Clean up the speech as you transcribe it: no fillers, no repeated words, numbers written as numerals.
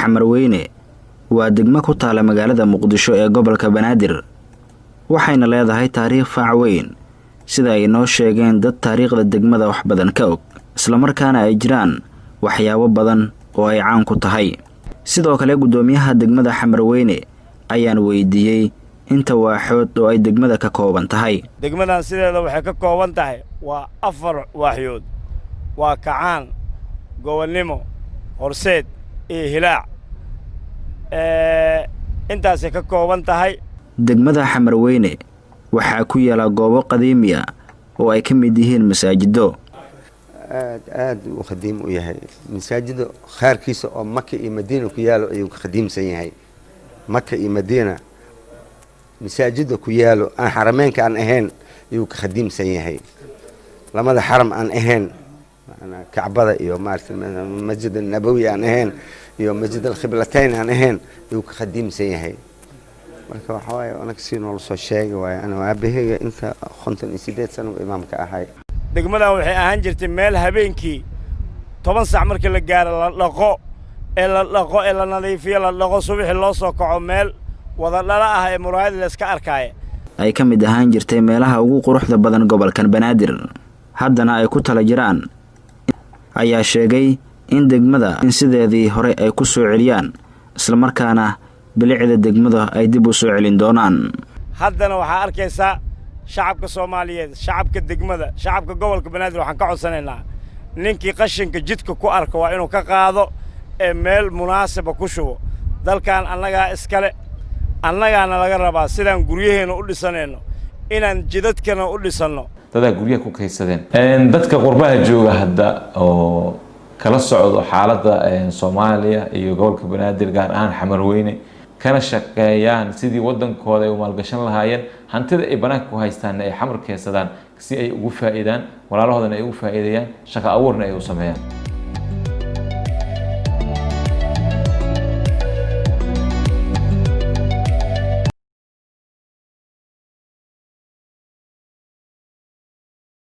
Xamarweyne waa degmo ku taala magaalada Muqdisho ee gobolka Banaadir waxayna leedahay taariikh faac weyn sida ay noo sheegeen dad taariikhda degmada wax badan ka og isla markaana ay jiraan waxyaabo badan oo ay caan ku tahay sidoo kale gudoomiyaha degmada Xamarweyne ayaan weydiiyay inta waaxood oo ay degmada ka kooban tahay degmadan sideeda waxay ka kooban tahay waa 4 waaxyood waa Kacaan Gobolnimo Horseed iyo Hilaac intaas ka kooban tahay degmada Xamarweyne waxaa ku yaala goobo qadiimi ah oo ay ka mid yihiin masaajido aad u qadiim u yahay masaajido khaarkiisa oo Makka iyo Madiina ku yaalo ayuu ka qadiimsan yahay Makka iyo Madiina masaajido ku yaalo aan xarameenka aan ahayn ayuu ka qadiimsan yahay lamada xaram aan ahayn ana Kacbada iyo Masjid an-Nabawi aan ahayn iyo Masjid al-Qiblatayn aan ahayn ayuu ka qadiimsan yahay marka waxa way anaga si nool soo sheegay way ana aabahayga inta 58 sano imaamka ahay degmadan waxay ahaan jirtay meel habeenkii 10 saac markii la gaaro la dhaqo ee la nadiifiyo la dhaqo subaxii loo soo kaco meel wada dhala ah ee muraayad la iska arkay ay ka mid ahaan jirtay meelaha ugu quruxda badan gobolkan Banaadir haddana ay ku tala jiraan ayaa sheegay in degmada in sideedii hore ay ku soo celiyaan isla markaana bilicda degmada ay dib u soo celin doonaan haddana waxa arkaysaa shacabka Soomaaliyeed shacabka degmada shacabka gobolka Banaadir waxaan ka codsanaynaa ninkii qashinka jidka ku arko waa inuu ka qaado ee meel munaasaba ku shubo dalkan annaga iskale annagaana laga rabaa sidaan guryaheena u dhisanayno inaan jidadkana u dhisano dada guryaha ku kaysadeen dadka qurbaha jooga hadda oo kala socdo xaaladda Soomaaliya iyo gobolka Banaadir gaar ahaan Xamarweyne kana shaqeeyaan sidii wadankooda ay u maalgashan lahaayeen hantida ay banaanka ku haystaan ay xamar keensadaan si ay ugu faa'iidaan walaalahoodana ay ugu faa'iideeyaan shaqo abuurna ay u sameeyaan